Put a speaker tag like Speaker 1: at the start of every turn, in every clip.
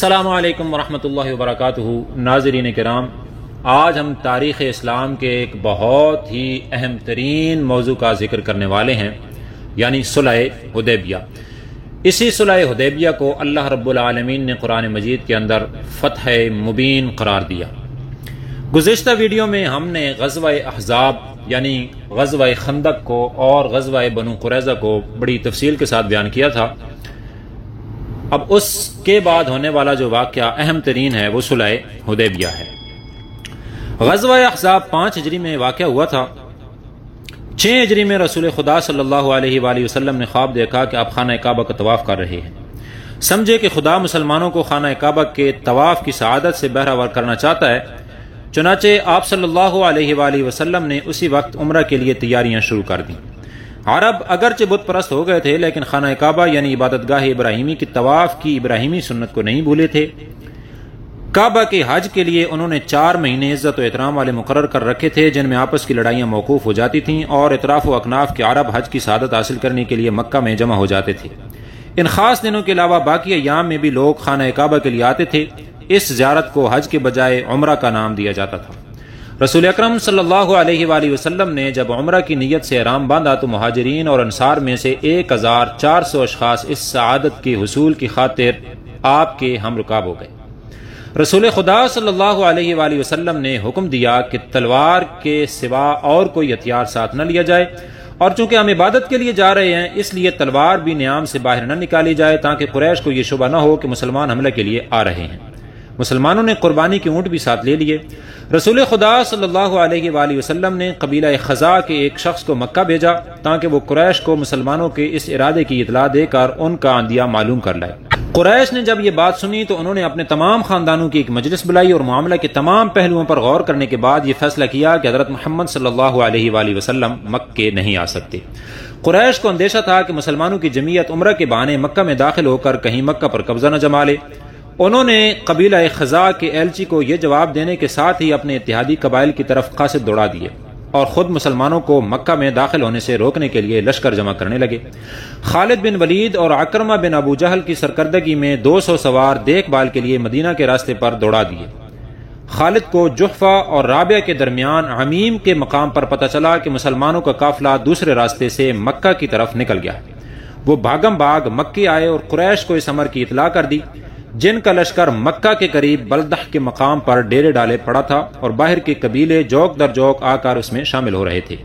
Speaker 1: السلام علیکم ورحمۃ اللہ وبرکاتہ۔ ناظرین کرام، آج ہم تاریخ اسلام کے ایک بہت ہی اہم ترین موضوع کا ذکر کرنے والے ہیں، یعنی صلح حدیبیہ۔ اسی صلح حدیبیہ کو اللہ رب العالمین نے قرآن مجید کے اندر فتح مبین قرار دیا۔ گزشتہ ویڈیو میں ہم نے غزوہ احزاب یعنی غزوہ خندق کو اور غزوہ بنو قریظہ کو بڑی تفصیل کے ساتھ بیان کیا تھا۔ اب اس کے بعد ہونے والا جو واقعہ اہم ترین ہے وہ صلح حدیبیہ ہے۔ غزوہ احزاب 5 ہجری میں واقع ہوا تھا۔ 6 ہجری میں رسول خدا صلی اللہ علیہ وآلہ وسلم نے خواب دیکھا کہ آپ خانہ کعبہ کا طواف کر رہے ہیں۔ سمجھے کہ خدا مسلمانوں کو خانہ کعبہ کے طواف کی سعادت سے بہرہ کرنا چاہتا ہے، چنانچہ آپ صلی اللہ علیہ وآلہ وسلم نے اسی وقت عمرہ کے لیے تیاریاں شروع کر دیں۔ عرب اگرچہ بت پرست ہو گئے تھے، لیکن خانہ کعبہ یعنی عبادت گاہ ابراہیمی کی طواف کی ابراہیمی سنت کو نہیں بھولے تھے۔ کعبہ کے حج کے لیے انہوں نے 4 مہینے عزت و احترام والے مقرر کر رکھے تھے، جن میں آپس کی لڑائیاں موقوف ہو جاتی تھیں اور اطراف و اکناف کے عرب حج کی سعادت حاصل کرنے کے لیے مکہ میں جمع ہو جاتے تھے۔ ان خاص دنوں کے علاوہ باقی ایام میں بھی لوگ خانہ کعبہ کے لیے آتے تھے۔ اس زیارت کو حج کے بجائے عمرہ کا نام دیا جاتا تھا۔ رسول اکرم صلی اللہ علیہ وآلہ وسلم نے جب عمرہ کی نیت سے احرام باندھا تو مہاجرین اور انصار میں سے 1400 اشخاص اس سعادت کے حصول کی خاطر آپ کے ہم رکاب ہو گئے۔ رسول خدا صلی اللہ علیہ وآلہ وسلم نے حکم دیا کہ تلوار کے سوا اور کوئی ہتھیار ساتھ نہ لیا جائے، اور چونکہ ہم عبادت کے لیے جا رہے ہیں اس لیے تلوار بھی نیام سے باہر نہ نکالی جائے، تاکہ قریش کو یہ شبہ نہ ہو کہ مسلمان حملے کے لیے آ رہے ہیں۔ مسلمانوں نے قربانی کے اونٹ بھی ساتھ لے لیے۔ رسول خدا صلی اللہ علیہ وآلہ وسلم نے قبیلہ خزاع کے ایک شخص کو مکہ بھیجا تاکہ وہ قریش کو مسلمانوں کے اس ارادے کی اطلاع دے کر ان کا عندیہ معلوم کر لائے۔ قریش نے جب یہ بات سنی تو انہوں نے اپنے تمام خاندانوں کی ایک مجلس بلائی اور معاملہ کے تمام پہلوؤں پر غور کرنے کے بعد یہ فیصلہ کیا کہ حضرت محمد صلی اللہ علیہ وآلہ وسلم مکے نہیں آ سکتے۔ قریش کو اندیشہ تھا کہ مسلمانوں کی جمعیت عمرہ کے بہانے مکہ میں داخل ہو کر کہیں مکہ پر قبضہ نہ جما لے۔ انہوں نے قبیلہ خزاع کے ایلچی کو یہ جواب دینے کے ساتھ ہی اپنے اتحادی قبائل کی طرف قاصد دوڑا دیے اور خود مسلمانوں کو مکہ میں داخل ہونے سے روکنے کے لیے لشکر جمع کرنے لگے۔ خالد بن ولید اور عکرمہ بن ابو جہل کی سرکردگی میں 200 سوار دیکھ بھال کے لیے مدینہ کے راستے پر دوڑا دیے۔ خالد کو جحفہ اور رابعہ کے درمیان عمیم کے مقام پر پتہ چلا کہ مسلمانوں کا قافلہ دوسرے راستے سے مکہ کی طرف نکل گیا۔ وہ بھاگم بھاگ مکے آئے اور قریش کو اس امر کی اطلاع کر دی، جن کا لشکر مکہ کے قریب بلدح کے مقام پر ڈیرے ڈالے پڑا تھا اور باہر کے قبیلے جوک در جوک آ کر اس میں شامل ہو رہے تھے۔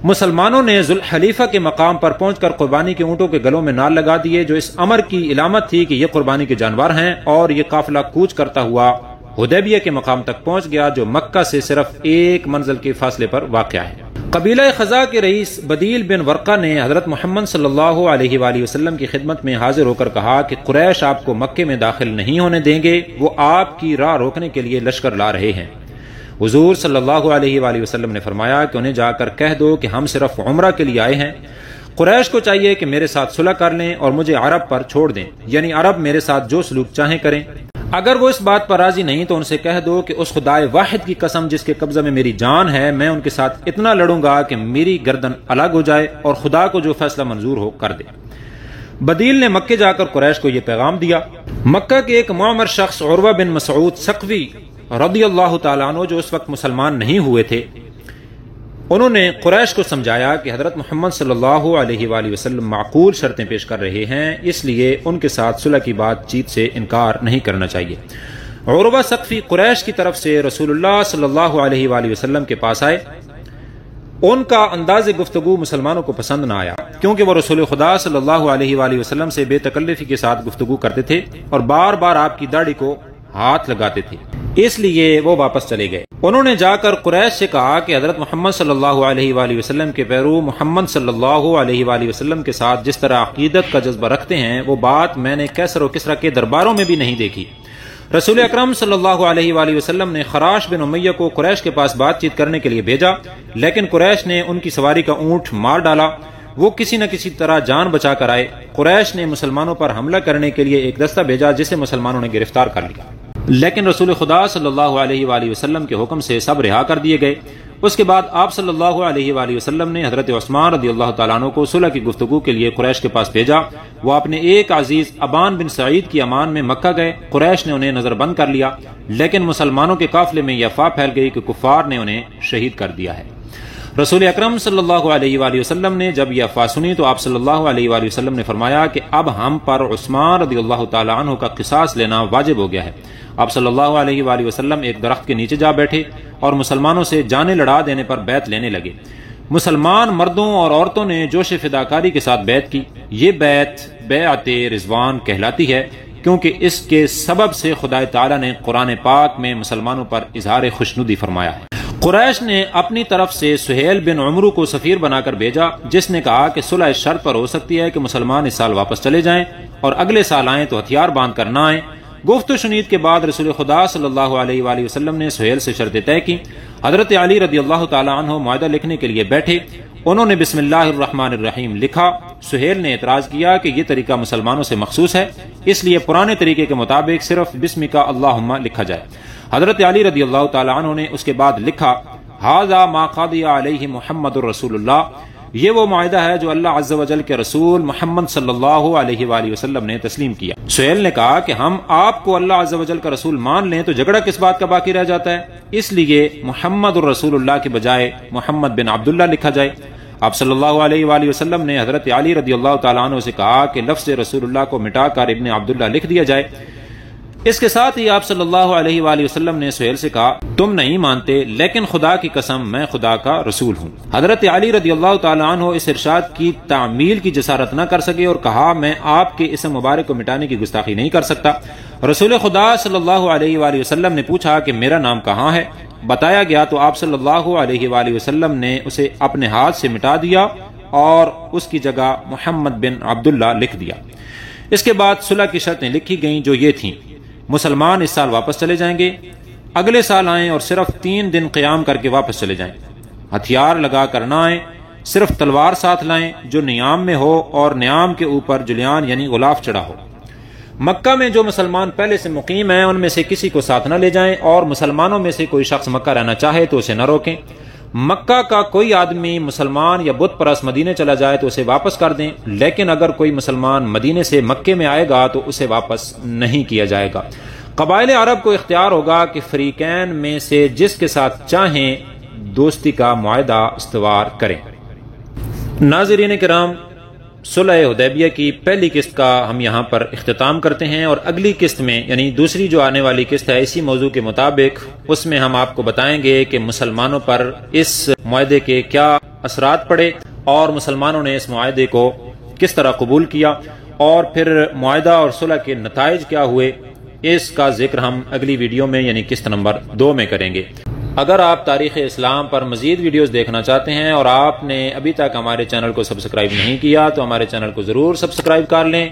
Speaker 1: مسلمانوں نے ذوالحلیفہ کے مقام پر پہنچ کر قربانی کے اونٹوں کے گلوں میں نال لگا دیے، جو اس امر کی علامت تھی کہ یہ قربانی کے جانور ہیں، اور یہ قافلہ کوچ کرتا ہوا حدیبیہ کے مقام تک پہنچ گیا، جو مکہ سے صرف 1 منزل کے فاصلے پر واقع ہے۔ قبیلہ خزاع کے رئیس بدیل بن ورقہ نے حضرت محمد صلی اللہ علیہ وآلہ وسلم کی خدمت میں حاضر ہو کر کہا کہ قریش آپ کو مکے میں داخل نہیں ہونے دیں گے، وہ آپ کی راہ روکنے کے لیے لشکر لا رہے ہیں۔ حضور صلی اللہ علیہ وآلہ وسلم نے فرمایا کہ انہیں جا کر کہہ دو کہ ہم صرف عمرہ کے لیے آئے ہیں۔ قریش کو چاہیے کہ میرے ساتھ صلح کر لیں اور مجھے عرب پر چھوڑ دیں، یعنی عرب میرے ساتھ جو سلوک چاہیں کریں۔ اگر وہ اس بات پر راضی نہیں تو ان سے کہہ دو کہ اس خدائے واحد کی قسم جس کے قبضہ میں میری جان ہے، میں ان کے ساتھ اتنا لڑوں گا کہ میری گردن الگ ہو جائے اور خدا کو جو فیصلہ منظور ہو کر دے۔ بدیل نے مکے جا کر قریش کو یہ پیغام دیا۔ مکہ کے ایک معمر شخص عروہ بن مسعود ثقفی رضی اللہ تعالیٰ عنہ، جو اس وقت مسلمان نہیں ہوئے تھے، انہوں نے قریش کو سمجھایا کہ حضرت محمد صلی اللہ علیہ وآلہ وسلم معقول شرطیں پیش کر رہے ہیں، اس لیے ان کے ساتھ صلح کی بات چیت سے انکار نہیں کرنا چاہیے۔ عروہ ثقفی قریش کی طرف سے رسول اللہ صلی اللہ علیہ وآلہ وسلم کے پاس آئے۔ ان کا انداز گفتگو مسلمانوں کو پسند نہ آیا، کیونکہ وہ رسول خدا صلی اللہ علیہ وآلہ وسلم سے بے تکلفی کے ساتھ گفتگو کرتے تھے اور بار بار آپ کی داڑھی کو ہاتھ لگاتے تھے، اس لیے وہ واپس چلے گئے۔ انہوں نے جا کر قریش سے کہا کہ حضرت محمد صلی اللہ علیہ وآلہ وسلم کے پیرو محمد صلی اللہ علیہ وآلہ وسلم کے ساتھ جس طرح عقیدت کا جذبہ رکھتے ہیں، وہ بات میں نے کیسر و کسرا کے درباروں میں بھی نہیں دیکھی۔ رسول اکرم صلی اللہ علیہ وآلہ وسلم نے خراش بن امیہ کو قریش کے پاس بات چیت کرنے کے لیے بھیجا، لیکن قریش نے ان کی سواری کا اونٹ مار ڈالا۔ وہ کسی نہ کسی طرح جان بچا کر آئے۔ قریش نے مسلمانوں پر حملہ کرنے کے لیے ایک دستہ بھیجا، جسے مسلمانوں نے گرفتار کر لیا، لیکن رسول خدا صلی اللہ علیہ وآلہ وسلم کے حکم سے سب رہا کر دیے گئے۔ اس کے بعد آپ صلی اللہ علیہ وآلہ وسلم نے حضرت عثمان رضی اللہ تعالیٰ عنہ کو صلح کی گفتگو کے لیے قریش کے پاس بھیجا۔ وہ اپنے ایک عزیز ابان بن سعید کی امان میں مکہ گئے۔ قریش نے انہیں نظر بند کر لیا، لیکن مسلمانوں کے قافلے میں یہ افواہ پھیل گئی کہ کفار نے انہیں شہید کر دیا ہے۔ رسول اکرم صلی اللہ علیہ وآلہ وسلم نے جب یہ افواہ سنی تو آپ صلی اللہ علیہ وآلہ وسلم نے فرمایا کہ اب ہم پر عثمان رضی اللہ تعالیٰ عنہ کا قصاص لینا واجب ہو گیا ہے۔ آپ صلی اللہ علیہ وآلہ وسلم ایک درخت کے نیچے جا بیٹھے اور مسلمانوں سے جانیں لڑا دینے پر بیعت لینے لگے۔ مسلمان مردوں اور عورتوں نے جوش فداکاری کے ساتھ بیعت کی۔ یہ بیعت رضوان کہلاتی ہے، کیونکہ اس کے سبب سے خدا تعالی نے قرآن پاک میں مسلمانوں پر اظہار خوشنودی فرمایا ہے۔ قریش نے اپنی طرف سے سہیل بن عمرو کو سفیر بنا کر بھیجا، جس نے کہا کہ صلح اس شرط پر ہو سکتی ہے کہ مسلمان اس سال واپس چلے جائیں اور اگلے سال آئیں تو ہتھیار باندھ کر نہ آئیں۔ گفت و شنید کے بعد رسول خدا صلی اللہ علیہ وآلہ وسلم نے سہیل سے شرطیں طے کی۔ حضرت علی رضی اللہ تعالی عنہ معاہدہ لکھنے کے لیے بیٹھے۔ انہوں نے بسم اللہ الرحمن الرحیم لکھا۔ سہیل نے اعتراض کیا کہ یہ طریقہ مسلمانوں سے مخصوص ہے، اس لیے پرانے طریقے کے مطابق صرف بسمک اللہم لکھا جائے۔ حضرت علی رضی اللہ تعالی عنہ نے اس کے بعد لکھا، ھذا ما قضی علیہ محمد الرسول اللہ، یہ وہ معاہدہ ہے جو اللہ عز و جل کے رسول محمد صلی اللہ علیہ وآلہ وسلم نے تسلیم کیا۔ سہیل نے کہا کہ ہم آپ کو اللہ عز و جل کا رسول مان لیں تو جھگڑا کس بات کا باقی رہ جاتا ہے، اس لیے محمد الرسول اللہ کے بجائے محمد بن عبداللہ لکھا جائے۔ آپ صلی اللہ علیہ وآلہ وسلم نے حضرت علی رضی اللہ تعالیٰ عنہ سے کہا کہ لفظ رسول اللہ کو مٹا کر ابن عبداللہ لکھ دیا جائے۔ اس کے ساتھ ہی آپ صلی اللہ علیہ وآلہ وسلم نے سہیل سے کہا، تم نہیں مانتے، لیکن خدا کی قسم میں خدا کا رسول ہوں۔ حضرت علی رضی اللہ تعالیٰ عنہ اس ارشاد کی تعمیل کی جسارت نہ کر سکے اور کہا، میں آپ کے اسم مبارک کو مٹانے کی گستاخی نہیں کر سکتا۔ رسول خدا صلی اللہ علیہ وآلہ وسلم نے پوچھا کہ میرا نام کہاں ہے؟ بتایا گیا تو آپ صلی اللہ علیہ وآلہ وسلم نے اسے اپنے ہاتھ سے مٹا دیا اور اس کی جگہ محمد بن عبداللہ لکھ دیا۔ اس کے بعد صلح کی شرطیں لکھی گئیں جو یہ تھیں، مسلمان اس سال واپس چلے جائیں گے، اگلے سال آئیں اور صرف 3 دن قیام کر کے واپس چلے جائیں، ہتھیار لگا کر نہ آئیں، صرف تلوار ساتھ لائیں جو نیام میں ہو اور نیام کے اوپر جلیان یعنی غلاف چڑھا ہو۔ مکہ میں جو مسلمان پہلے سے مقیم ہیں ان میں سے کسی کو ساتھ نہ لے جائیں، اور مسلمانوں میں سے کوئی شخص مکہ رہنا چاہے تو اسے نہ روکیں۔ مکہ کا کوئی آدمی مسلمان یا بت پرست مدینے چلا جائے تو اسے واپس کر دیں، لیکن اگر کوئی مسلمان مدینے سے مکے میں آئے گا تو اسے واپس نہیں کیا جائے گا۔ قبائل عرب کو اختیار ہوگا کہ فریقین میں سے جس کے ساتھ چاہیں دوستی کا معاہدہ استوار کریں۔ ناظرین کرام، صلح حدیبیہ کی پہلی قسط کا ہم یہاں پر اختتام کرتے ہیں، اور اگلی قسط میں یعنی دوسری جو آنے والی قسط ہے اسی موضوع کے مطابق، اس میں ہم آپ کو بتائیں گے کہ مسلمانوں پر اس معاہدے کے کیا اثرات پڑے اور مسلمانوں نے اس معاہدے کو کس طرح قبول کیا، اور پھر معاہدہ اور صلح کے نتائج کیا ہوئے، اس کا ذکر ہم اگلی ویڈیو میں یعنی قسط نمبر 2 میں کریں گے۔ اگر آپ تاریخ اسلام پر مزید ویڈیوز دیکھنا چاہتے ہیں اور آپ نے ابھی تک ہمارے چینل کو سبسکرائب نہیں کیا تو ہمارے چینل کو ضرور سبسکرائب کر لیں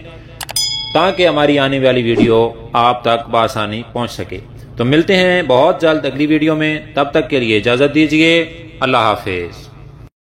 Speaker 1: تاکہ ہماری آنے والی ویڈیو آپ تک بآسانی پہنچ سکے۔ تو ملتے ہیں بہت جلد اگلی ویڈیو میں، تب تک کے لیے اجازت دیجیے، اللہ حافظ۔